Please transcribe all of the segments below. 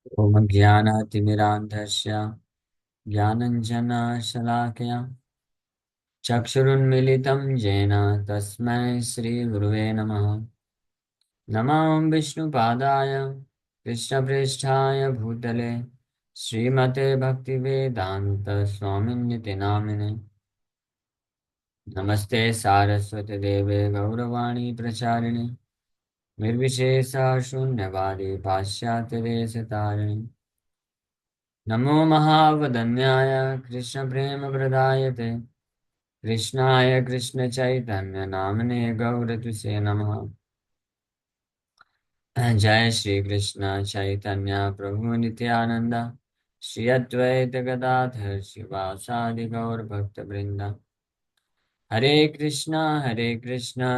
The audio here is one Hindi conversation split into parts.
ॐ ज्ञानातिमिरान्धस्य ज्ञानञ्जनशलाकया चक्षुरुन्मिलितं येन तस्मै श्रीगुरुवे नमः। नमो विष्णुपादाय कृष्णप्रेष्ठाय भूतले श्रीमते भक्तिवेदान्त स्वामिन्यति नामिने। नमस्ते सारस्वती देवे गौरवाणी प्रचारिणे निर्विशेषा शून्यवादी पाश्चात्यदेशतारिणे। नमो महावदन्याय कृष्णप्रेमप्रदायते कृष्णाय कृष्णचैतन्यनाम्ने गौरतुसे नमः। जय श्री कृष्ण चैतन्य प्रभु नित्यानंद श्री अद्वैत गदाधर शिवासादि गौर भक्त वृंदा। हरे कृष्णा कृष्णा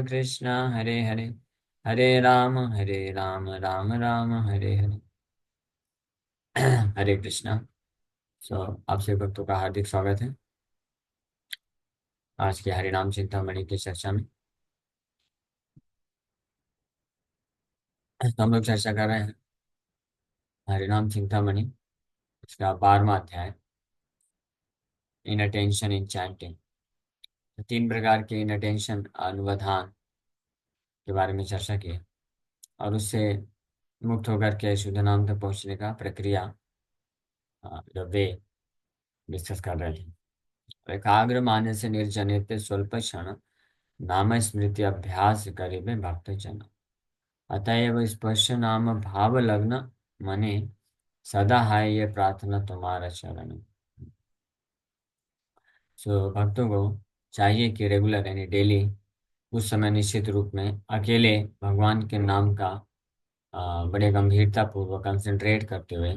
कृष्णा हरे हरे, हरे राम राम राम हरे हरे। हरे कृष्णा। सो आप सभी भक्तों का हार्दिक स्वागत है आज के हरिनाम चिंतामणि की चर्चा में। तो हम लोग चर्चा कर रहे हैं हरिनाम चिंतामणि, इसका 12वां अध्याय, इन अटेंशन इन चैंटिंग। तीन प्रकार के इन अटेंशन अनुवधान के बारे में चर्चा की है और उससे मुक्त होकर के शुद्ध नाम तक पहुंचने का प्रक्रिया, वे डिस्कस कर रहे थे। एकाग्र मानस निर्जनित स्वल्प क्षण नाम स्मृति अभ्यास करिबे भक्त जन। अतएव स्पर्श नाम भाव लग्न मने सदा है ये प्रार्थना तुम्हारा चरण। सो भक्तों को चाहिए कि रेगुलर यानी डेली कुछ समय निश्चित रूप में अकेले भगवान के नाम का बड़े गंभीरता पूर्वक कंसंट्रेट करते हुए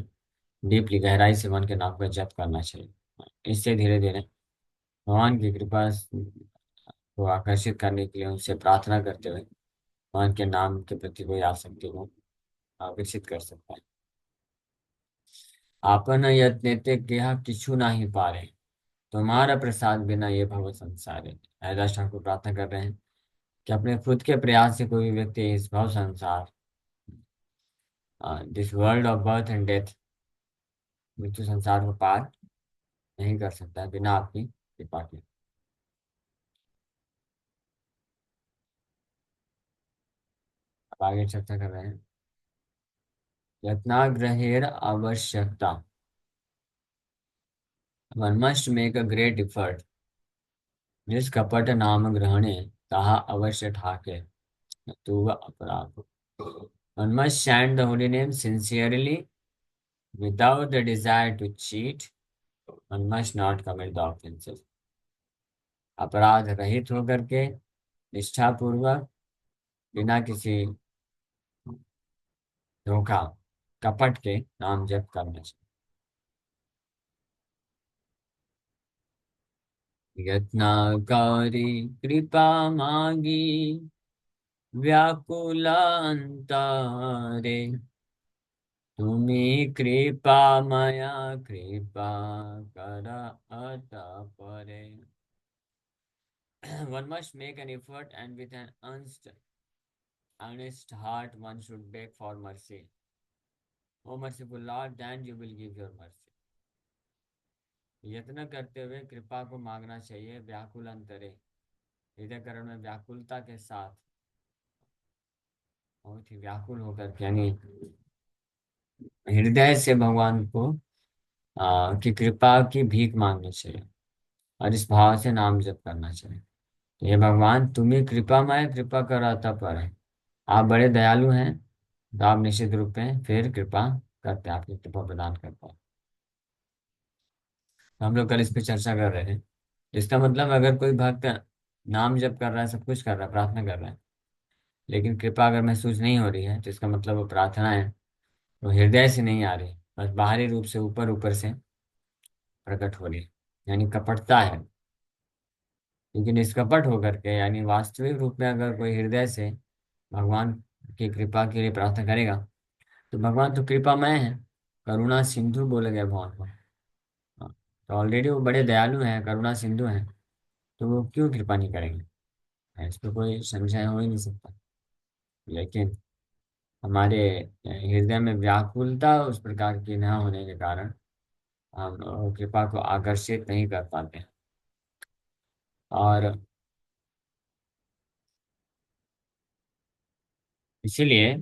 डीपली गहराई से मन के नाम का जप करना चाहिए। इससे धीरे धीरे भगवान की कृपा को आकर्षित करने के लिए उनसे प्रार्थना करते हुए भगवान के नाम के प्रति कोई आसक्ति को विकसित कर सकता है। आपन यत्न ते केहा किछु नाही पारे, तुम्हारा प्रसाद बिना ये भव संसार है। हरिदास ठाकुर प्रार्थना कर रहे हैं कि अपने खुद के प्रयास से कोई भी व्यक्ति इस भव संसार, this world of birth and death, मृत्यु संसार को पार नहीं कर सकता है बिना आपकी कृपा के। अब आगे चर्चा कर रहे हैं यत्नाग्रहेर आवश्यकता। One must make a great effort, जिस कपट नाम ग्रहणे ताहा अवश्य ठाके तू वह अपराध। One must chant the holy name sincerely without the desire to cheat. One must not commit the offenses. अपराध रहित होकर के निष्ठा पूर्वक बिना किसी धोखा कपट के नाम जप करना चाहिए। यत्नाकारी कृपा मांगी व्याकुलांतारे, तुम्ही कृपा मया कृपा करा आता परे। One must make an effort and with an earnest heart one should beg for mercy. O merciful Lord, then you will give your mercy. यत्न करते हुए कृपा को मांगना चाहिए व्याकुल अंतरे, हृदय करण में व्याकुलता के साथ, बहुत ही व्याकुल होकर के, यानी हृदय से भगवान को की कृपा की भीख मांगनी चाहिए और इस भाव से नाम जप करना चाहिए। तो ये भगवान तुम्हें कृपामय कृपा कराता पर है, आप बड़े दयालु हैं, तो आप निश्चित रूप में फिर कृपा करते हैं, आपकी कृपा प्रदान करते हैं। तो हम लोग कल इस पे चर्चा कर रहे हैं। इसका मतलब अगर कोई भक्त नाम जप कर रहा है, सब कुछ कर रहा है, प्रार्थना कर रहा है, लेकिन कृपा अगर महसूस नहीं हो रही है, तो इसका मतलब वो प्रार्थना है वो हृदय से नहीं आ रही, बस बाहरी रूप से ऊपर ऊपर से प्रकट हो रही है, यानी कपटता है। लेकिन निष्कपट होकर के, यानी वास्तविक रूप में अगर कोई हृदय से भगवान की कृपा के लिए प्रार्थना करेगा, तो भगवान तो कृपामय है, करुणा सिंधु बोले गए भगवान को। हाँ, तो ऑलरेडी वो बड़े दयालु हैं, करुणा सिंधु हैं, तो वो क्यों कृपा नहीं करेंगे? इस पर कोई संशय हो ही नहीं सकता। लेकिन हमारे हृदय में व्याकुलता उस प्रकार की न होने के कारण हम कृपा को आकर्षित नहीं कर पाते। और इसीलिए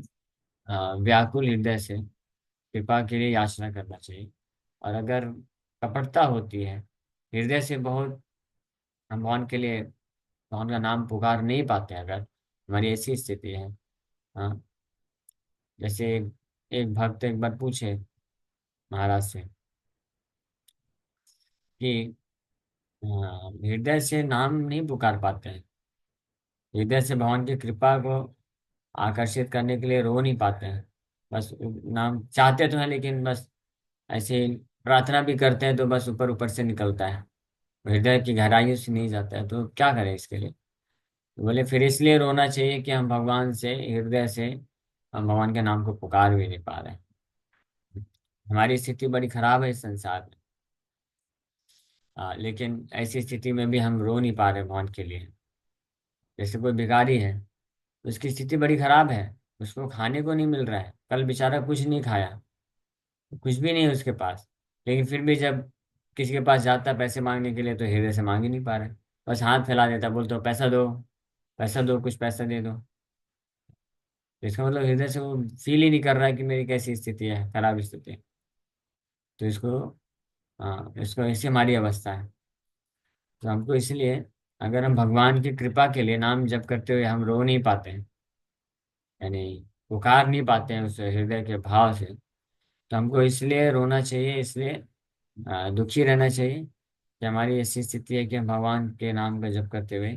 व्याकुल हृदय से कृपा के लिए याचना करना चाहिए। और अगर कपटता होती है हृदय से, बहुत हम भगवान के लिए, भगवान का नाम पुकार नहीं पाते हैं, अगर हमारी ऐसी स्थिति है। हाँ, जैसे एक भक्त एक बार पूछे महाराज से कि हृदय से नाम नहीं पुकार पाते हैं, हृदय से भगवान की कृपा को आकर्षित करने के लिए रो नहीं पाते हैं। बस नाम चाहते तो हैं, लेकिन बस ऐसे ही प्रार्थना भी करते हैं तो बस ऊपर ऊपर से निकलता है, हृदय की गहराइयों से नहीं जाता है। तो क्या करें इसके लिए? तो बोले फिर इसलिए रोना चाहिए कि हम भगवान से हृदय से हम भगवान के नाम को पुकार भी नहीं पा रहे हैं। हमारी स्थिति बड़ी खराब है इस संसार में। लेकिन ऐसी स्थिति में भी हम रो नहीं पा रहे भगवान के लिए। जैसे कोई भिखारी है, उसकी स्थिति बड़ी खराब है, उसको खाने को नहीं मिल रहा है, कल बेचारा कुछ नहीं खाया, कुछ भी नहीं है उसके पास, लेकिन फिर भी जब किसी के पास जाता है पैसे मांगने के लिए तो हृदय से मांग ही नहीं पा रहा है। बस हाथ फैला देता है, बोलते हो पैसा दो, पैसा दो, कुछ पैसा दे दो। तो इसका मतलब हृदय से वो फील ही नहीं कर रहा है कि मेरी कैसी स्थिति है, खराब स्थिति है। तो इसको, हाँ, इसको ऐसी हमारी अवस्था है। तो हमको इसलिए, अगर हम भगवान की कृपा के लिए नाम जप करते हुए हम रो नहीं पाते हैं, यानी पुकार नहीं पाते हैं उस हृदय के भाव से, तो हमको इसलिए रोना चाहिए, इसलिए दुखी रहना चाहिए कि हमारी ऐसी स्थिति है कि हम भगवान के नाम का जप करते हुए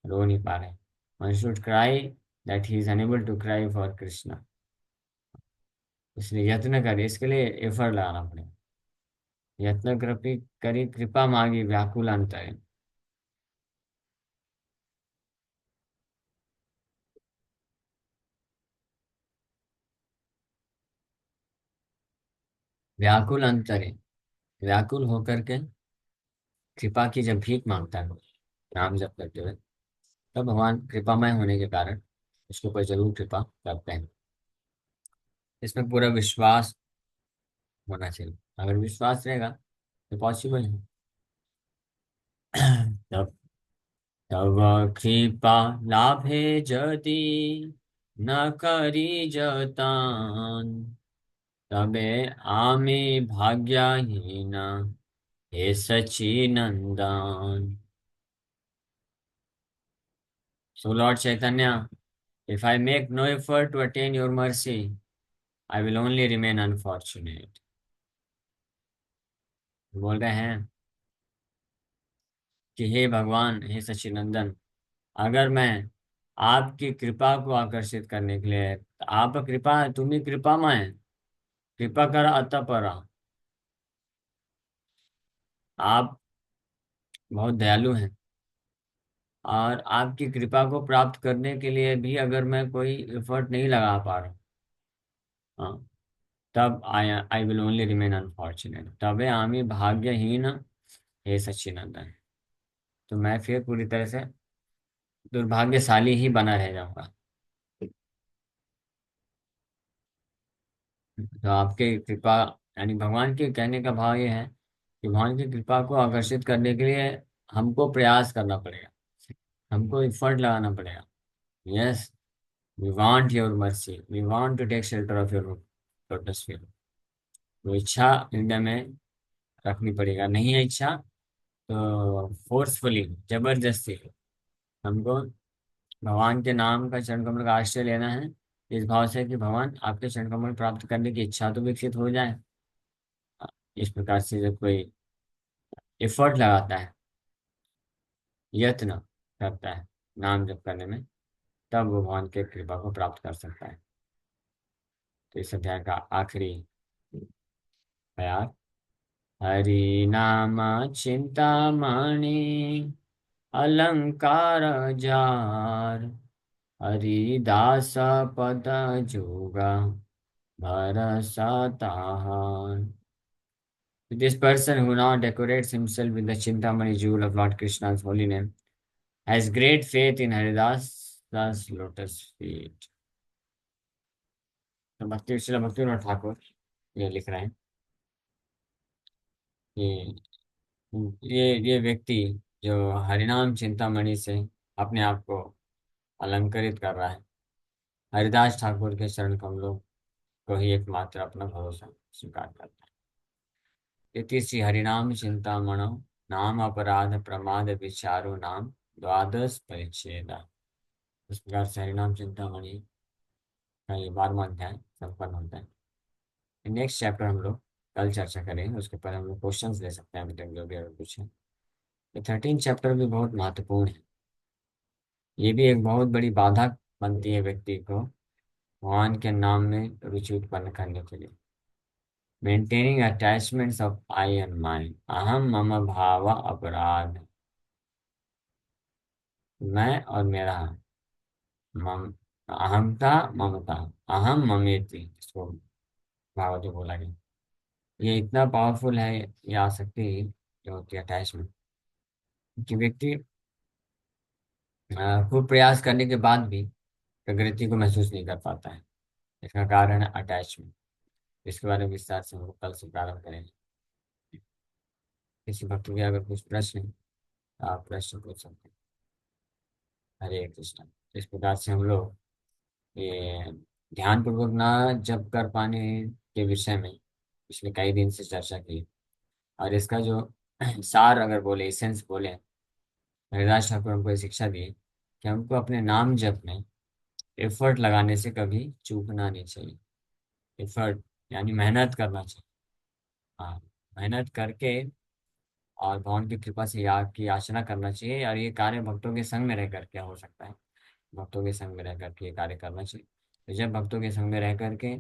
रो नहीं पा रहे। One should cry that he is unable to cry for Krishna. इसलिए यत्न करें, इसके लिए एफर्ट लगाना पड़ेगा। यत्न कृपी करी कृपा मांगी व्याकुल अंतरे। व्याकुल अंतरे, व्याकुल होकर के कृपा की जब भीख मांगता है नाम जप करते हुए, तब भगवान कृपामय होने के कारण उसके ऊपर जरूर कृपा करते हैं। इसमें पूरा विश्वास होना चाहिए। अगर विश्वास रहेगा तो पॉसिबल है। तब तब कृपा लाभे जदि न करी जतान, तबे आमे भाग्यहीन हे सच्चिनंदन। So Lord Chaitanya, if I make no effort to attain your mercy, I will only remain unfortunate। बोल रहे हैं कि हे भगवान, हे सच्चिनंदन, अगर मैं आपकी कृपा को आकर्षित करने के लिए, आप कृपा, तुम ही कृपामय है, कृपा कर अतः परा, आप बहुत दयालु हैं। और आपकी कृपा को प्राप्त करने के लिए भी अगर मैं कोई एफर्ट नहीं लगा पा रहा, हाँ, तब I will only remain unfortunate, तबे आमी भाग्यहीन हे सच्चिनंदन। तो मैं फिर पूरी तरह से दुर्भाग्यशाली ही बना रह जाऊंगा। तो आपके कृपा, यानी भगवान के कहने का भाव ये है कि भगवान की कृपा को आकर्षित करने के लिए हमको प्रयास करना पड़ेगा, हमको एफर्ट लगाना पड़ेगा। Yes, we want your mercy, we want to take shelter of your lotus feet. तो इच्छा हृदय में रखनी पड़ेगा, नहीं है इच्छा तो फोर्सफुली, जबरदस्ती हमको भगवान के नाम का चरण कमल का आश्रय लेना है, इस भाव से कि भगवान आपके चरण कमल प्राप्त करने की इच्छा तो विकसित हो जाए। इस प्रकार से जब कोई एफर्ट लगाता है, यत्न करता है नाम जप करने में, तब वो भगवान के कृपा को प्राप्त कर सकता है। तो इस अध्याय का आखिरी प्यार, हरि नाम चिंतामणि अलंकार जार, हरिदास पद जोगा भरसताहार। This person who now decorates himself with the Chintamani jewel of Lord Krishna's holy name has great faith in Haridasa's lotus feet. तो भक्ति श्रील भक्तिविनोद ठाकुर ये लिख रहे हैं कि ये व्यक्ति जो हरिनाम चिंतामणि से अपने आप को अलंकृत कर रहा है, हरिदास ठाकुर के चरण कमलों को ही एकमात्र अपना भरोसा स्वीकार करता है। इति श्री हरिनाम चिंतामणो नाम अपराध प्रमाद विचारो नाम द्वादश परिच्छेद। इस प्रकार से हरिनाम चिंतामणि का ये 12वां अध्याय संपन्न होता है। नेक्स्ट चैप्टर हम लोग कल चर्चा करेंगे, उसके पर हम लोग क्वेश्चंस ले सकते हैं अभी तक जो भी अगर कुछ है। ये 13 चैप्टर भी बहुत महत्वपूर्ण है। ये भी एक बहुत बड़ी बाधा बनती है व्यक्ति को भगवान के नाम में रुचि उत्पन्न करने के लिए। Maintaining attachments of I and my, अहम मम भाव अपराध, मैं और मेरा, मम, अहमता ममता, अहम ममेति, इसको भाव जो बोला गया, ये इतना पावरफुल है ये आसक्ति जो होती है अटैचमेंट, कि व्यक्ति खूब प्रयास करने के बाद भी प्रगति को महसूस नहीं कर पाता है। इसका कारण है अटैचमेंट। इसके बारे में विस्तार से हम लोग कल से प्रारंभ करेंगे। किसी भक्त के अगर कुछ प्रश्न है तो आप प्रश्न पूछ सकते हैं। हरे कृष्ण। इस प्रकार से हम लोग ये ध्यान पूर्वक ना जप कर पाने के विषय में पिछले कई दिन से चर्चा की, और इसका जो सार अगर बोले, एसेंस बोले, हरिदास ठाकुर हमको ये शिक्षा दी कि हमको अपने नाम जप में एफर्ट लगाने से कभी चूकना नहीं चाहिए। एफर्ट यानी मेहनत करना चाहिए। हाँ, मेहनत करके और भगवान की कृपा से याद की याचना करना चाहिए, और ये कार्य भक्तों के संग में रह करके हो सकता है। भक्तों के संग में रह करके ये कार्य करना चाहिए। तो जब भक्तों के संग में रह करके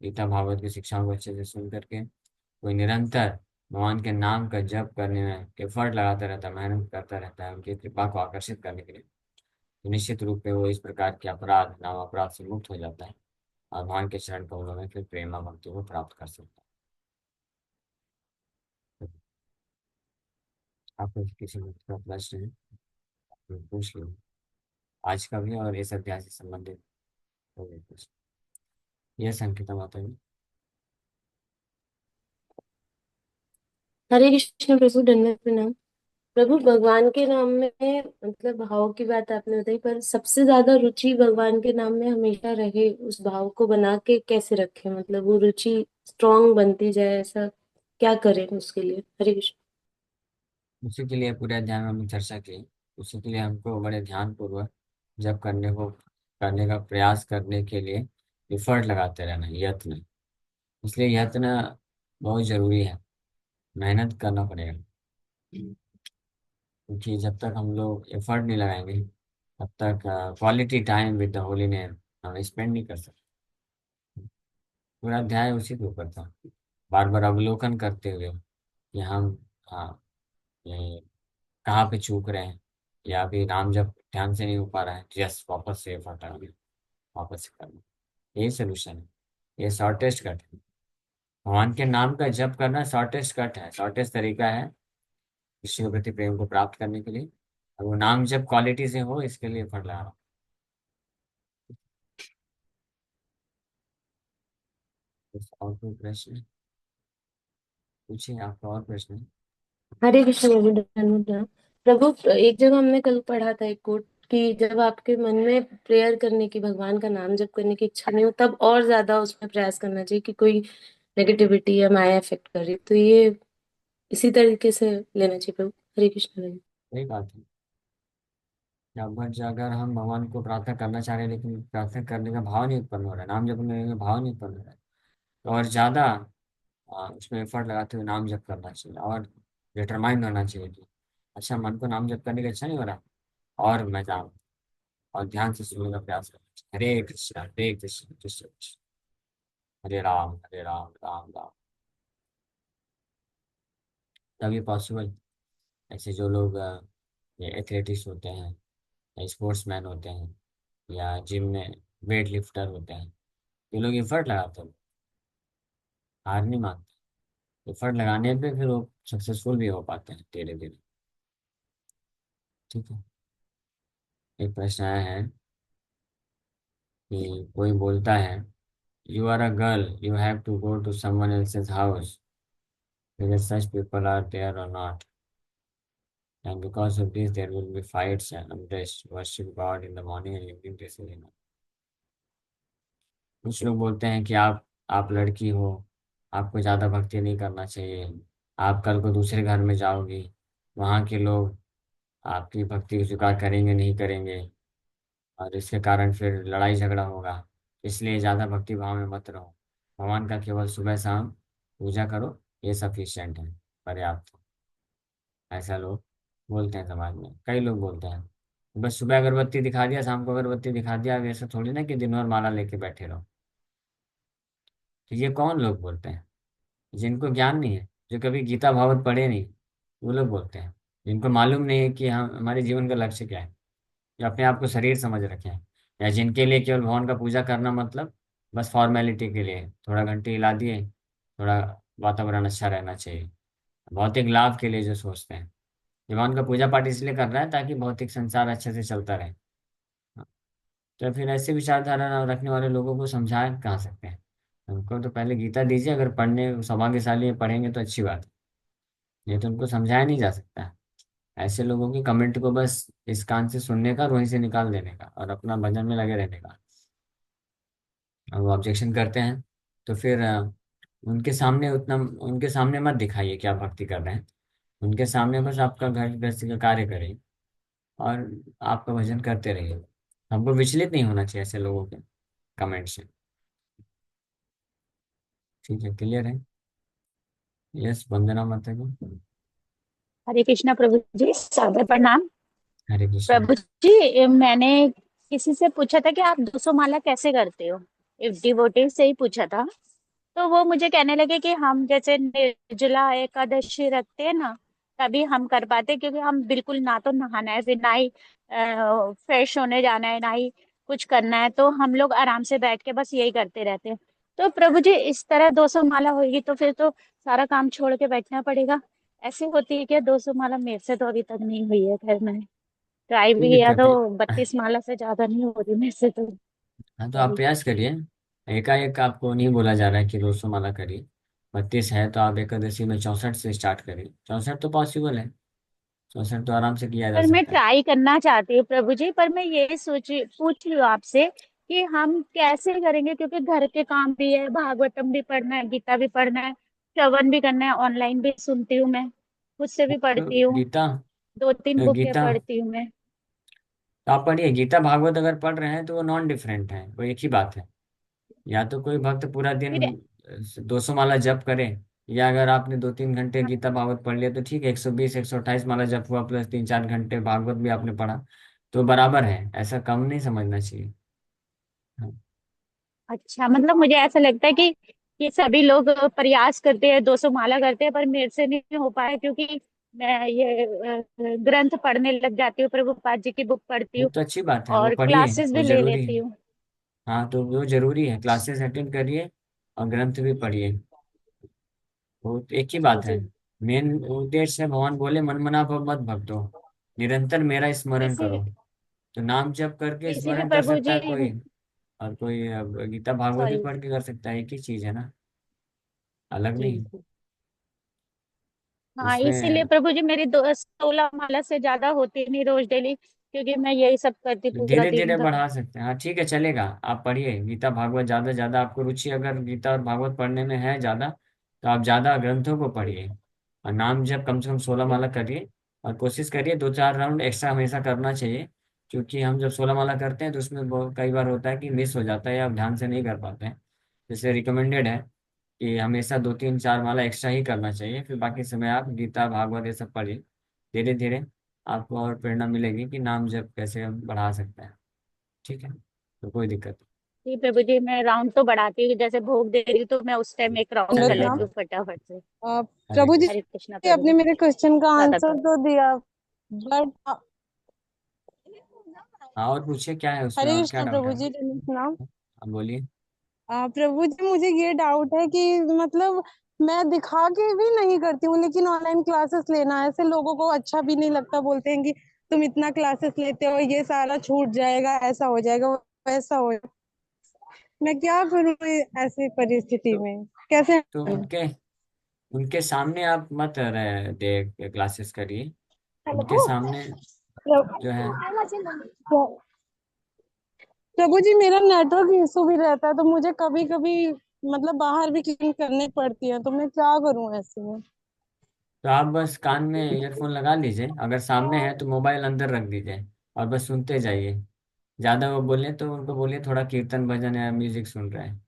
गीता भागवत की शिक्षाओं को अच्छे से सुन करके कोई निरंतर भगवान के नाम का जप करने में एफर्ट लगाता रहता है, मेहनत करता रहता है उनकी कृपा को आकर्षित करने के लिए, तो निश्चित रूप से वो इस प्रकार के अपराध, नाम अपराध से मुक्त हो जाता है और भगवान के चरण कमलों में फिर प्रेमा भक्ति को प्राप्त कर सकता है। आपको किसी भक्त का प्रश्न है तो पूछ लो, आज का भी और इस अध्याय से संबंधित हो गए प्रश्न। यह संकेत माता जी। हरे कृष्ण प्रभु, दंडवत प्रणाम। प्रभु, भगवान के नाम में मतलब भाव की बात आपने बताई, पर सबसे ज्यादा रुचि भगवान के नाम में हमेशा रहे, उस भाव को बना के कैसे रखें, मतलब वो रुचि स्ट्रांग बनती जाए, ऐसा क्या करें उसके लिए? हरे कृष्ण। उसी के लिए पूरे अध्याय में हमने चर्चा की। उसी के लिए हमको बड़े ध्यान पूर्वक जब करने का प्रयास करने के लिए एफर्ट लगाते रहना, यत्न। इसलिए यत्न बहुत जरूरी है, मेहनत करना पड़ेगा। क्योंकि जब तक हम लोग एफर्ट नहीं लगाएंगे तब तक quality time with the holy name हम स्पेंड नहीं कर सकते। पूरा अध्याय उसी के ऊपर था, बार बार अवलोकन करते हुए कि हम, हाँ, ये कहाँ पे चूक रहे हैं, या अभी नाम जब ध्यान से नहीं हो पा रहा है, यस वापस से एफर्ट लगाना, वापस से करना। यही सोल्यूशन है, ये शॉर्टेस्ट कट है। भगवान के नाम का जप करना शॉर्टेस्ट कट है, शॉर्टेस्ट तरीका है ईश्वर के प्रति प्रेम को प्राप्त करने के लिए। और वो नाम जब क्वालिटी से हो, इसके लिए एफर्ट लगा रहा हूँ। कुछ और कोई प्रश्न पूछिए, आपका और प्रश्न है? हरे कृष्ण प्रभु, दंडवत प्रणाम। प्रभु, एक जगह हमने कल पढ़ा था एक कोट कि जब आपके मन में प्रेयर करने की, भगवान का नाम जप करने की इच्छा नहीं हो, तब और ज्यादा उसमें प्रयास करना चाहिए कि कोई नेगेटिविटी या माया इफेक्ट कर रही, तो ये इसी तरीके से लेना चाहिए प्रभु। हरे कृष्ण। सही बात है। या बट अगर हम भगवान को प्रार्थना करना चाह रहे हैं लेकिन प्रार्थना करने का भाव नहीं उत्पन्न हो रहा है, नाम जप करने का भाव नहीं उत्पन्न हो रहा है, तो और ज्यादा उसमें एफर्ट लगाते हुए नाम जप करना चाहिए, और डिटरमाइंड होना चाहिए कि अच्छा, मन को नाम जप करने का इच्छा नहीं हो रहा, और मैं जाऊँ, और ध्यान से सुनने का प्रयास करना चाहिए। हरे कृष्ण कृष्ण कृष्ण, हरे राम राम राम। तभी पॉसिबल। ऐसे जो लोग ये एथलेटिक्स होते हैं, या स्पोर्ट्समैन होते हैं, या जिम में वेट लिफ्टर होते हैं, ये लोग एफर्ट लगाते हैं, हार नहीं मानते। एफर्ट लगाने पे फिर वो सक्सेसफुल भी हो पाते हैं धीरे धीरे। ठीक है। एक प्रश्न आया है कि कोई बोलता है You are a girl, you have to go to someone else's house, whether such people are there or not. And because of this, there will be fights and unrest. Worship God in the morning and evening, this is enough. कुछ लोग बोलते हैं कि आप लड़की हो, आपको ज़्यादा भक्ति नहीं करना चाहिए। आप कल को दूसरे घर में जाओगी, वहाँ के लोग आपकी भक्ति को स्वीकार करेंगे नहीं करेंगे, और इसके कारण फिर लड़ाई झगड़ा होगा। इसलिए ज़्यादा भक्ति भाव में मत रहो। भगवान का केवल सुबह शाम पूजा करो, ये सफिशिएंट है, पर्याप्त है। ऐसा लोग बोलते हैं, समाज में कई लोग बोलते हैं। बस सुबह अगरबत्ती दिखा दिया, शाम को अगरबत्ती दिखा दिया, वैसे थोड़ी ना कि दिन भर माला लेके बैठे रहो। तो ये कौन लोग बोलते हैं? जिनको ज्ञान नहीं है, जो कभी गीता भागवत पढ़े नहीं, वो लोग बोलते हैं। जिनको मालूम नहीं है कि हम हमारे जीवन का लक्ष्य क्या है, जो अपने आप को शरीर समझ रखे हैं, या जिनके लिए केवल भगवान का पूजा करना मतलब बस फॉर्मेलिटी के लिए थोड़ा घंटे हिला दिए, थोड़ा वातावरण अच्छा रहना चाहिए, भौतिक लाभ के लिए जो सोचते हैं। भगवान का पूजा पाठ इसलिए कर रहा है ताकि भौतिक संसार अच्छे से चलता रहे। तो फिर ऐसे विचारधारा रखने वाले लोगों को समझा कहाँ सकते हैं? उनको तो पहले गीता दीजिए, अगर पढ़ने सौभाग्यशाली है, पढ़ेंगे तो अच्छी बात है। ये तो उनको समझाया नहीं जा सकता। ऐसे लोगों की कमेंट को बस इस कान से सुनने का और वहीं से निकाल देने का और अपना भजन में लगे रहने का। और वो ऑब्जेक्शन करते हैं तो फिर उनके सामने मत दिखाइए कि आप भक्ति कर रहे हैं। उनके सामने बस आपका घर गृहस्थी का कार्य करिए और आपका भजन करते रहिए। हमको विचलित नहीं होना चाहिए ऐसे लोगों के कमेंट से। ठीक है, क्लियर है? यस, वंदना माता को। हरे कृष्णा प्रभु जी, सादर प्रणाम। हरे कृष्णा। प्रभु जी, मैंने किसी से पूछा था कि आप 200 माला कैसे करते हो, एक डिवोटी से ही पूछा था। तो वो मुझे कहने लगे कि हम जैसे निर्जला एकादशी रखते हैं ना, तभी हम कर पाते, क्योंकि हम बिल्कुल ना तो नहाना है, फिर ना ही फ्रेश होने जाना है, ना ही कुछ करना है, तो हम लोग आराम से बैठ के बस यही करते रहते हैं। तो प्रभु जी, इस तरह 200 माला होगी तो फिर तो सारा काम छोड़ के बैठना पड़ेगा। ऐसी होती है क्या 200 माला? मेरे से तो अभी तक नहीं हुई है, खैर मैंने ट्राई कोई भी किया दिक्कत तो नहीं। 32 माला से ज्यादा नहीं हो रही मेरे से तो। हाँ, तो आप सॉरी। प्रयास करिए। एकाएक आपको नहीं बोला जा रहा है कि 200 माला करिए। 32 है तो आप एकादशी में 64 से स्टार्ट करिए। 64 तो पॉसिबल है, 64 तो आराम से किया जा पर मैं सकता है। ट्राई करना चाहती हूँ प्रभु जी, पर मैं ये सोच पूछ रही हूँ आपसे कि हम कैसे करेंगे, क्योंकि घर के काम भी है, भागवतम भी पढ़ना है, गीता भी पढ़ना है, श्रवण भी करना है, ऑनलाइन भी सुनती हूँ मैं, खुद से भी तो पढ़ती हूँ, गीता 2-3 बुकें गीता पढ़ती हूँ मैं। तो आप पढ़िए। गीता भागवत अगर पढ़ रहे हैं तो वो नॉन डिफरेंट है, वो एक ही बात है। या तो कोई भक्त पूरा दिन फिर 200 माला जप करे, या अगर आपने 2-3 घंटे गीता भागवत पढ़ लिया तो ठीक है, 120-128 माला जप हुआ, प्लस 3-4 घंटे भागवत भी आपने पढ़ा, तो बराबर है। ऐसा कम नहीं समझना चाहिए। हाँ, अच्छा, मतलब मुझे ऐसा लगता है कि ये सभी लोग प्रयास करते हैं, 200 माला करते हैं, पर मेरे से नहीं हो पाया, क्योंकि मैं ये ग्रंथ पढ़ने लग जाती हूँ, प्रभुपाद जी की बुक पढ़ती वो हूँ तो अच्छी बात है, वो और पढ़िए, क्लासेस वो भी ले जरूरी है। लेती हूँ। हाँ, तो वो जरूरी है, क्लासेस अटेंड करिए और ग्रंथ भी पढ़िए। वो तो एक ही जी बात है। जी। मेन उद्देश्य है, भगवान बोले मन मना भव मत भक्तो, निरंतर मेरा स्मरण इसी करो। तो नाम जप करके इसीलिए स्मरण कर प्रभु सकता जी। है कोई, और कोई गीता भागवत भी सॉरी। पढ़ के कर सकता है। एक ही चीज है ना, अलग जी नहीं। जी। तो हाँ, इसीलिए इसमें प्रभु जी मेरी 16 माला से ज्यादा होती नहीं रोज डेली, क्योंकि मैं यही सब करती पूरा धीरे धीरे दिन भर। बढ़ा सकते हैं। हाँ ठीक है, चलेगा। आप पढ़िए गीता भागवत ज्यादा ज्यादा, आपको रुचि अगर गीता और भागवत पढ़ने में है ज्यादा, तो आप ज्यादा ग्रंथों को पढ़िए। और नाम जब कम से कम 16 जी माला करिए। और कोशिश करिए 2-4 राउंड एक्स्ट्रा हमेशा करना चाहिए। क्योंकि हम जब 16 माला करते हैं तो उसमें बहुत कई बार होता है कि मिस हो जाता है या आप ध्यान से नहीं कर पाते हैं। इसलिए रिकमेंडेड है कि हमेशा 2-3-4 माला एक्स्ट्रा ही करना चाहिए, फिर बाकी समय आप गीता भागवत ये सब पढ़िए। धीरे धीरे आपको और प्रेरणा मिलेगी कि नाम जप कैसे हम बढ़ा सकते हैं। ठीक है, तो कोई दिक्कत जी प्रभु जी, मैं राउंड तो बढ़ाती हूँ, जैसे भोग दे रही हूँ तो मैं उस टाइम नहीं। एक राउंड कर चलेगा। लेती हूँ फटाफट से। हरे प्रभु जी, कृष्ण। हरे कृष्णा प्रभु आपने जी। मेरे क्वेश्चन का ज्यादा आंसर कर। तो दिया, बट हाँ, और पूछिए क्या है उसमें, हरे और क्या कृष्ण डाउट है? प्रभु जी, नाम। आप बोलिए। प्रभु जी, मुझे ये डाउट है कि मतलब मैं दिखा के भी नहीं करती हूँ, लेकिन ऑनलाइन क्लासेस लेना ऐसे लोगों को अच्छा भी नहीं लगता। बोलते हैं कि तुम इतना क्लासेस लेते हो, ये सारा छूट जाएगा, ऐसा हो जाएगा, वैसा हो। मैं क्या करूँ ऐसी परिस्थिति तो में, कैसे तो करूं? उनके उनके सामने आप मत रहे दे क्लासेस करिए, उनके हेलो। सामने जो है। प्रभु जी, मेरा नेटवर्क इशू भी रहता है, तो मुझे कभी कभी मतलब बाहर भी क्लिंग करनी पड़ती है, तो मैं क्या करूं ऐसे में? तो आप बस कान में ईयरफोन लगा लीजिए, अगर सामने है तो मोबाइल अंदर रख दीजिए और बस सुनते जाइए। ज़्यादा वो बोले तो उनको बोलिए थोड़ा कीर्तन भजन या म्यूजिक सुन रहे हैं।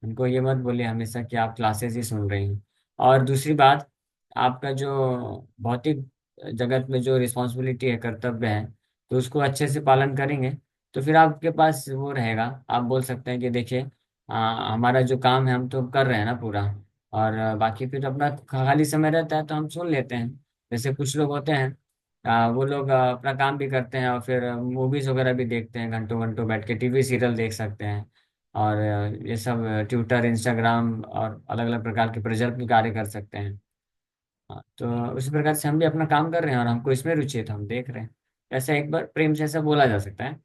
उनको ये मत बोलिए हमेशा कि आप क्लासेस ही सुन रही हैं। और दूसरी बात, आपका जो भौतिक जगत में जो रिस्पॉन्सिबिलिटी है, कर्तव्य है, तो उसको अच्छे से पालन करेंगे तो फिर आपके पास वो रहेगा। आप बोल सकते हैं कि देखिए हमारा जो काम है हम तो कर रहे हैं ना पूरा, और बाकी फिर अपना खाली समय रहता है तो हम सुन लेते हैं। जैसे कुछ लोग होते हैं, वो लोग अपना काम भी करते हैं और फिर मूवीज वगैरह भी देखते हैं, घंटों घंटों बैठ के टीवी सीरियल देख सकते हैं। और ये सब ट्विटर, इंस्टाग्राम और अलग अलग प्रकार के प्रोजेक्ट भी कार्य कर सकते हैं। हाँ, तो उसी प्रकार से हम भी अपना काम कर रहे हैं और हमको इसमें रुचि है तो हम देख रहे हैं। ऐसा एक बार प्रेम से ऐसा बोला जा सकता है।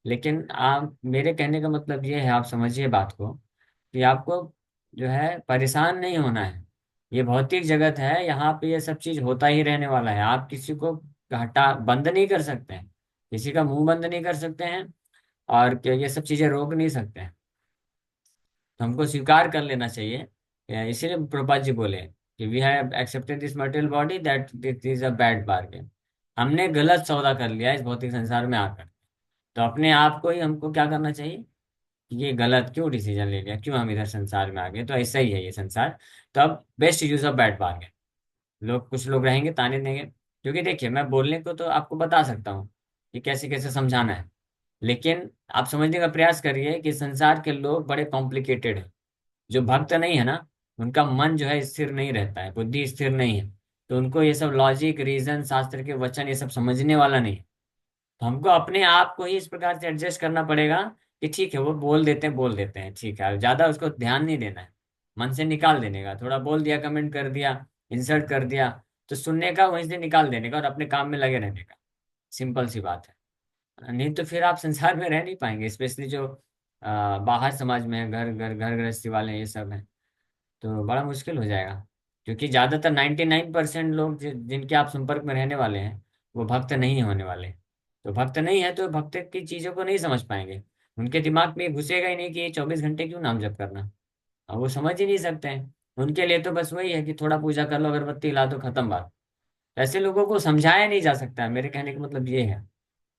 लेकिन आप, मेरे कहने का मतलब ये है, आप समझिए बात को, कि आपको जो है परेशान नहीं होना है। ये भौतिक जगत है, यहाँ पे ये सब चीज होता ही रहने वाला है। आप किसी को हटा बंद नहीं कर सकते हैं, किसी का मुंह बंद नहीं कर सकते हैं, और ये सब चीजें रोक नहीं सकते हैं। तो हमको स्वीकार कर लेना चाहिए। इसीलिए प्रभुपाद जी बोले कि we have accepted this material body that this is a bad bargain. हमने गलत सौदा कर लिया इस भौतिक संसार में आकर। तो अपने आप को ही हमको क्या करना चाहिए कि ये गलत क्यों डिसीजन ले लिया, क्यों हम इधर संसार में आ गए, तो ऐसा ही है ये संसार। तो अब best use of bad bargain. लोग, कुछ लोग रहेंगे ताने देंगे, क्योंकि देखिए मैं बोलने को तो आपको बता सकता हूँ कि कैसे कैसे समझाना है, लेकिन आप समझने का प्रयास करिए कि संसार के लोग बड़े कॉम्प्लिकेटेड हैं। जो भक्त नहीं है ना, उनका मन जो है स्थिर नहीं रहता है, बुद्धि स्थिर नहीं है। तो उनको ये सब लॉजिक, रीजन, शास्त्र के वचन ये सब समझने वाला नहीं है। तो हमको अपने आप को ही इस प्रकार से एडजस्ट करना पड़ेगा कि ठीक है वो बोल देते हैं, ठीक है, ज्यादा उसको ध्यान नहीं देना है। मन से निकाल देने का, थोड़ा बोल दिया, कमेंट कर दिया, इंसल्ट कर दिया, तो सुनने का वहीं से निकाल देने का और अपने काम में लगे रहने का। सिंपल सी बात है। नहीं तो फिर आप संसार में रह नहीं पाएंगे, स्पेशली जो बाहर समाज में है, घर गृहस्थी वाले हैं, ये सब है, तो बड़ा मुश्किल हो जाएगा। क्योंकि ज्यादातर 99% लोग जिनके आप संपर्क में रहने वाले हैं वो भक्त नहीं होने वाले। तो भक्त नहीं है तो भक्त की चीजों को नहीं समझ पाएंगे। उनके दिमाग में ये घुसेगा ही नहीं कि ये 24 घंटे क्यों नाम जप करना। और वो समझ ही नहीं सकते हैं। उनके लिए तो बस वही है कि थोड़ा पूजा कर लो, अगरबत्ती ला दो, खत्म बात। ऐसे लोगों को समझाया नहीं जा सकता है, मेरे कहने का मतलब ये है।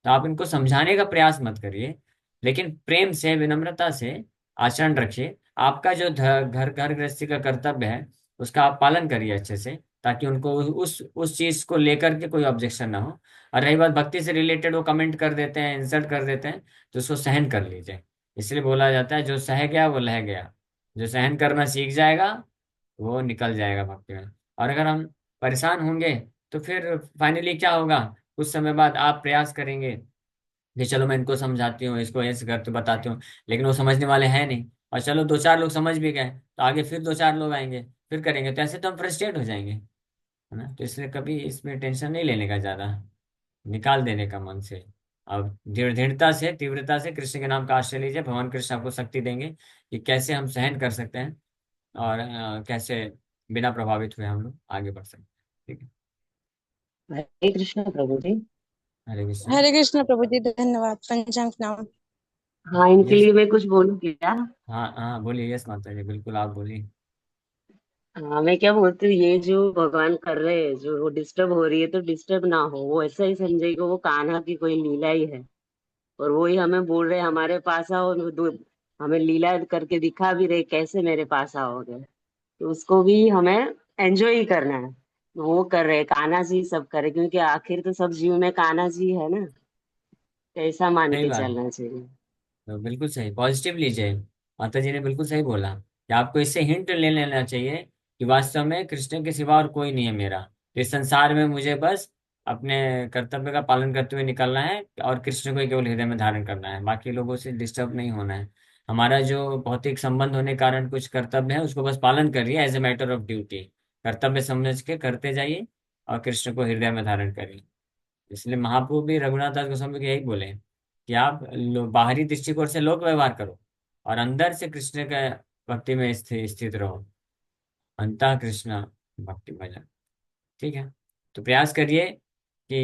तो आप इनको समझाने का प्रयास मत करिए, लेकिन प्रेम से, विनम्रता से आचरण रखिए। आपका जो घर घर गृहस्थी का कर्तव्य है उसका आप पालन करिए अच्छे से, ताकि उनको उस चीज को लेकर के कोई ऑब्जेक्शन ना हो। और रही बात भक्ति से रिलेटेड, वो कमेंट कर देते हैं, इंसल्ट कर देते हैं, तो उसको सहन कर लीजिए। इसलिए बोला जाता है जो सह गया वो लह गया। जो सहन करना सीख जाएगा वो निकल जाएगा भक्ति में। और अगर हम परेशान होंगे तो फिर फाइनली क्या होगा, कुछ समय बाद आप प्रयास करेंगे कि चलो मैं इनको समझाती हूँ, इसको ऐसे करके बताती हूँ, लेकिन वो समझने वाले हैं नहीं। और चलो दो चार लोग समझ भी गए तो आगे फिर दो चार लोग आएंगे, फिर करेंगे, तो ऐसे तो हम फ्रस्ट्रेट हो जाएंगे, है ना। तो इसलिए कभी इसमें टेंशन नहीं लेने का ज्यादा, निकाल देने का मन से। अब दृढ़ता से, तीव्रता से कृष्ण के नाम का आश्रय लीजिए, भगवान कृष्ण आपको शक्ति देंगे कि कैसे हम सहन कर सकते हैं, और कैसे बिना प्रभावित हुए हम लोग आगे बढ़ सकते हैं। ठीक है। हरे कृष्ण प्रभु जी। हरे कृष्ण। हरे कृष्ण प्रभु जी, धन्यवाद। पंचांग नाम। हाँ, इनके यस। लिए मैं कुछ बोलूँ क्या? हाँ हाँ बोलिए, यस माता जी, बिल्कुल आप बोलिए। हाँ, मैं क्या बोलती हूँ, ये जो भगवान कर रहे हैं, जो वो डिस्टर्ब हो रही है, तो डिस्टर्ब ना हो, वो ऐसा ही समझेगा वो कान्हा की कोई लीला ही है। और वो ही हमें बोल रहे हमारे पास आओ, हमें लीला करके दिखा भी रहे कैसे मेरे पास आओगे। तो उसको भी हमें एंजॉय ही करना है। वो कर रहे, कान्हा जी सब करे, क्योंकि आखिर तो सब जीव में कान्हा जी है ना। तो ऐसा मान सही के बात। चलना चाहिए। तो बिल्कुल सही, पॉजिटिव लीजिए। माता जी ने बिल्कुल सही बोला कि आपको इससे हिंट ले लेना चाहिए कि वास्तव में कृष्ण के सिवा और कोई नहीं है मेरा। इस संसार में मुझे बस अपने कर्तव्य का पालन करते हुए निकलना है और कृष्ण को ही केवल हृदय में धारण करना है, बाकी लोगों से डिस्टर्ब नहीं होना है। हमारा जो भौतिक संबंध होने के कारण कुछ कर्तव्य है उसको बस पालन करिए as a matter of duty. कर्तव्य समझ के करते जाइए और कृष्ण को हृदय में धारण करिए। इसलिए महाप्रभु भी रघुनाथ दास गोस्वामी को यही बोले कि आप बाहरी दृष्टिकोण से लोक व्यवहार करो, और अंदर से कृष्ण के भक्ति में स्थित रहो। अंतः कृष्ण भक्ति भजन। ठीक है। तो प्रयास करिए कि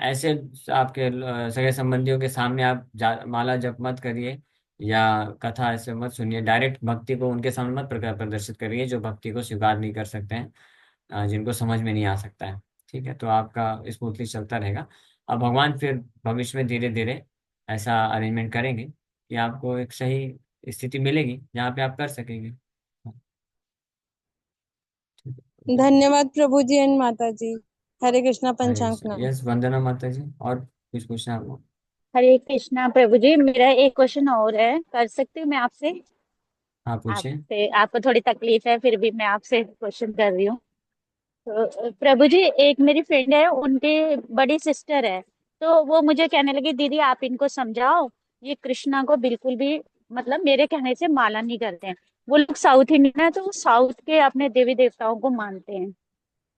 ऐसे आपके सगे संबंधियों के सामने आप माला जप मत करिए, या कथा ऐसे मत सुनिए। डायरेक्ट भक्ति को उनके सामने मत प्रदर्शित करिए जो भक्ति को स्वीकार नहीं कर सकते हैं, जिनको समझ में नहीं आ सकता है। ठीक है, तो आपका स्मूथली चलता रहेगा। अब भगवान फिर भविष्य में धीरे धीरे ऐसा अरेंजमेंट करेंगे कि आपको एक सही स्थिति मिलेगी जहाँ पे आप कर सकेंगे। ठीक है, ओके। धन्यवाद प्रभु जी एंड माता जी। हरे कृष्णा हरे पंचांग स्नान। यस, वंदना माता जी। और कुछ पूछना है आपको? हरे कृष्णा प्रभु जी, मेरा एक क्वेश्चन और है, कर सकती हूँ मैं आपसे? हाँ, पूछिए। आपसे आपको थोड़ी तकलीफ है, फिर भी मैं आपसे क्वेश्चन कर रही हूँ। तो प्रभु जी, एक मेरी फ्रेंड है, उनकी बड़ी सिस्टर है। तो वो मुझे कहने लगी, दीदी आप इनको समझाओ, ये कृष्णा को बिल्कुल भी मतलब मेरे कहने से माला नहीं करते हैं। वो लोग साउथ इंडियन है, तो वो साउथ के अपने देवी देवताओं को मानते हैं।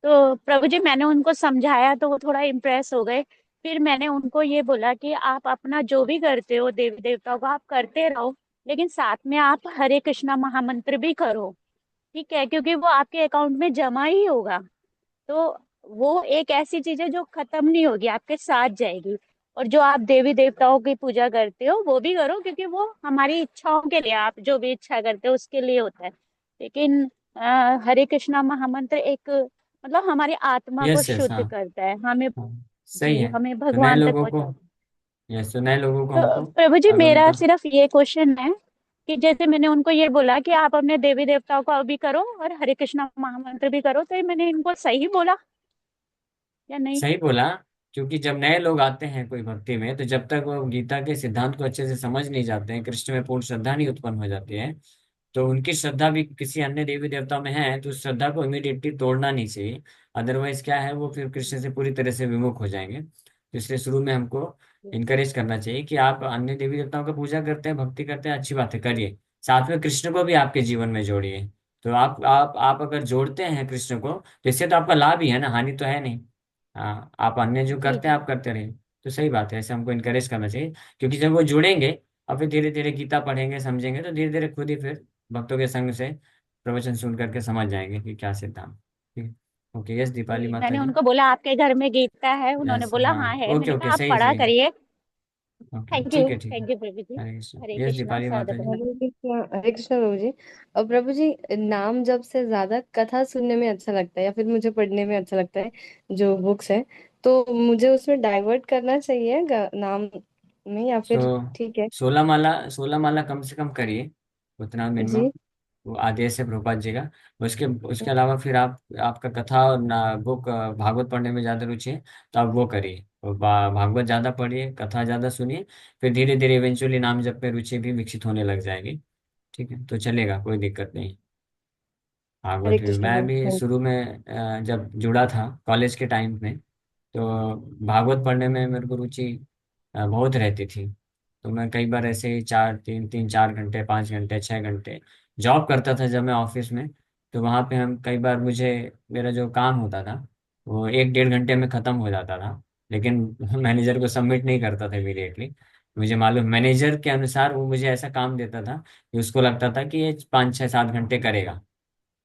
तो प्रभु जी, मैंने उनको समझाया तो वो थोड़ा इम्प्रेस हो गए। फिर मैंने उनको ये बोला कि आप अपना जो भी करते हो देवी देवताओं को आप करते रहो, लेकिन साथ में आप हरे कृष्णा महामंत्र भी करो। ठीक है, क्योंकि वो आपके अकाउंट में जमा ही होगा। तो वो एक ऐसी चीज है जो खत्म नहीं होगी, आपके साथ जाएगी। और जो आप देवी देवताओं की पूजा करते हो वो भी करो, क्योंकि वो हमारी इच्छाओं के लिए, आप जो भी इच्छा करते हो उसके लिए होता है। लेकिन हरे कृष्णा महामंत्र एक मतलब हमारी आत्मा को यस यस, शुद्ध हाँ करता है हमें। हाँ, सही जी, है। हमें तो नए भगवान तक लोगों को, पहुंचाता है। यस, तो नए लोगों को तो हमको प्रभु जी, अगर मेरा उनका सिर्फ ये क्वेश्चन है कि जैसे मैंने उनको ये बोला कि आप अपने देवी देवताओं को भी करो और हरे कृष्णा महामंत्र भी करो, तो ये मैंने इनको सही बोला या नहीं? सही बोला। क्योंकि जब नए लोग आते हैं कोई भक्ति में, तो जब तक वो गीता के सिद्धांत को अच्छे से समझ नहीं जाते हैं, कृष्ण में पूर्ण श्रद्धा नहीं उत्पन्न हो जाती है, तो उनकी श्रद्धा भी किसी अन्य देवी देवता में है, तो उस श्रद्धा को इमीडिएटली तोड़ना नहीं चाहिए। अदरवाइज क्या है, वो फिर कृष्ण से पूरी तरह से विमुख हो जाएंगे। तो इसलिए शुरू में हमको इनकरेज करना चाहिए कि आप अन्य देवी देवताओं का पूजा करते हैं, भक्ति करते हैं, अच्छी बात है, करिए। साथ में कृष्ण को भी आपके जीवन में जोड़िए। तो आप अगर जोड़ते हैं कृष्ण को, तो इससे तो आपका लाभ ही है ना, हानि तो है नहीं। हाँ, आप अन्य जो जी करते हैं जी। आप करते रहिए। तो सही बात है, ऐसे हमको इनकरेज करना चाहिए। क्योंकि जब वो जुड़ेंगे और फिर धीरे धीरे गीता पढ़ेंगे, समझेंगे, तो धीरे धीरे खुद ही फिर भक्तों के संग से प्रवचन सुन करके समझ जाएंगे कि क्या सिद्धांत। ठीक है, ओके। यस, दीपाली जी, माता मैंने जी। उनको बोला आपके घर में गीता है, उन्होंने यस, बोला हाँ, हाँ है। ओके मैंने कहा ओके, आप सही है पढ़ा सही है। करिए। ओके, ठीक है ठीक है। थैंक यू प्रभु जी। हरे कृष्ण। हरे यस, कृष्णा, दीपाली सादर माता जी। हरे कृष्ण प्रभु जी। और प्रभु जी, नाम जप से ज्यादा कथा सुनने में अच्छा लगता है या फिर मुझे पढ़ने में अच्छा लगता है, जो बुक्स है। तो मुझे उसमें डाइवर्ट करना चाहिए नाम में, या सो फिर ठीक है? 16 माला, 16 माला कम से कम करिए, उतना मिनिमम। जी। वो आदेश है प्रभुपाद जी का। उसके उसके अलावा फिर आप, आपका कथा और बुक भागवत पढ़ने में ज़्यादा रुचि है, तो आप वो करिए। और भागवत ज़्यादा पढ़िए, कथा ज़्यादा सुनिए। फिर धीरे धीरे इवेंचुअली नाम जप में रुचि भी विकसित होने लग जाएगी। ठीक है, तो चलेगा, कोई दिक्कत नहीं। भागवत हरे भी कृष्ण मैं प्रभु, भी थैंक शुरू में जब जुड़ा था कॉलेज के टाइम में, तो भागवत पढ़ने में मेरे को रुचि बहुत रहती थी। तो मैं कई बार ऐसे ही 4 3 3 4 घंटे, 5 घंटे, 6 घंटे जॉब करता था जब मैं ऑफिस में। तो वहाँ पे हम कई बार, मुझे मेरा जो काम होता था वो 1 1.5 घंटे में ख़त्म हो जाता था। लेकिन मैनेजर को सबमिट नहीं करता था इमीडिएटली। मुझे मालूम, मैनेजर के अनुसार वो मुझे ऐसा काम देता था कि उसको लगता था कि ये 5 6 7 घंटे करेगा।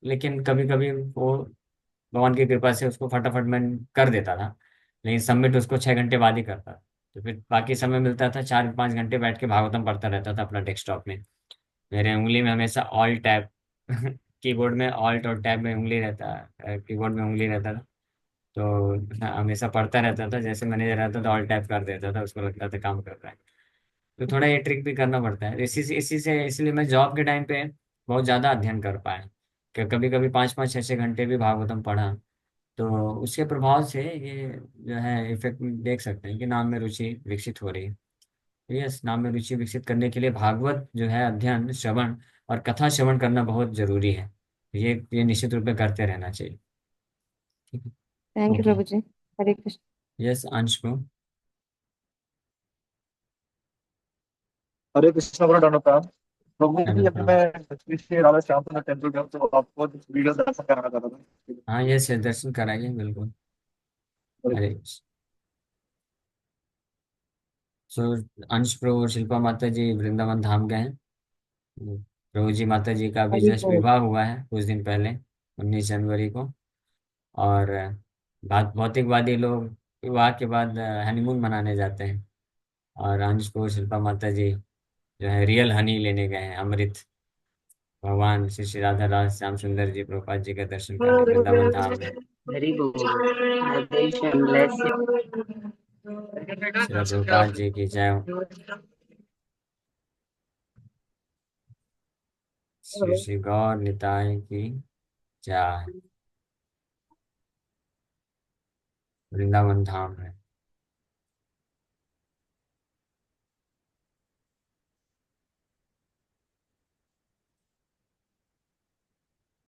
लेकिन कभी कभी वो भगवान की कृपा से उसको फटाफट मैं कर देता था। लेकिन सबमिट उसको 6 घंटे बाद ही करता। तो फिर बाकी समय मिलता था, 4 5 घंटे बैठ के भागवतम पढ़ता रहता था अपना डेस्कटॉप में। मेरे उंगली में हमेशा ऑल टैब कीबोर्ड में ऑल्ट और टैब में उंगली रहता, कीबोर्ड में उंगली रहता था। तो हमेशा पढ़ता रहता था, जैसे मैनेजर रहता था ऑल टैब कर देता था, उसको लगता था काम कर रहा है। तो थोड़ा ये ट्रिक भी करना पड़ता है, इसी से इसलिए मैं जॉब के टाइम पे बहुत ज़्यादा अध्ययन कर पाया। कि कभी कभी 5 5 6 6 घंटे भी भागवतम पढ़ा। तो उसके प्रभाव से ये जो है इफेक्ट देख सकते हैं कि नाम में रुचि विकसित हो रही है। तो यस, नाम में रुचि विकसित करने के लिए भागवत जो है अध्ययन, श्रवण और कथा श्रवण करना बहुत जरूरी है। ये निश्चित रूप में करते रहना चाहिए। ठीक है, थैंक यू ओके। प्रभु जी। हरे कृष्ण। यस, अंश को। हरे कृष्णा बोला डॉक्टर। प्रभु जी, अभी हाँ मैं कश्मीर से राधा श्याम सुंदर टेम्पल गया हूं, तो आपको वीडियो दर्शन कराना चाहता था। हाँ, यस यस, दर्शन कराइए बिल्कुल। अरे, सो अंश प्रभु और शिल्पा माता जी वृंदावन धाम गए हैं। प्रभु जी माता जी का भी हरि जस्ट बोल। विवाह हुआ है कुछ दिन पहले, 19 जनवरी को। और भौतिकवादी लोग विवाह के बाद हनीमून मनाने जाते हैं, और अंश को शिल्पा माता जी जो है रियल हनी लेने गए हैं, अमृत। भगवान श्री श्री राधा रास श्याम सुंदर जी प्रभुपाद जी का दर्शन करने वृंदावन धाम में। हरि बोल। आदेश एंड ब्लेस श्री प्रभुपाद जी की जय हो। श्री श्री गौर निताय की जय। वृंदावन धाम में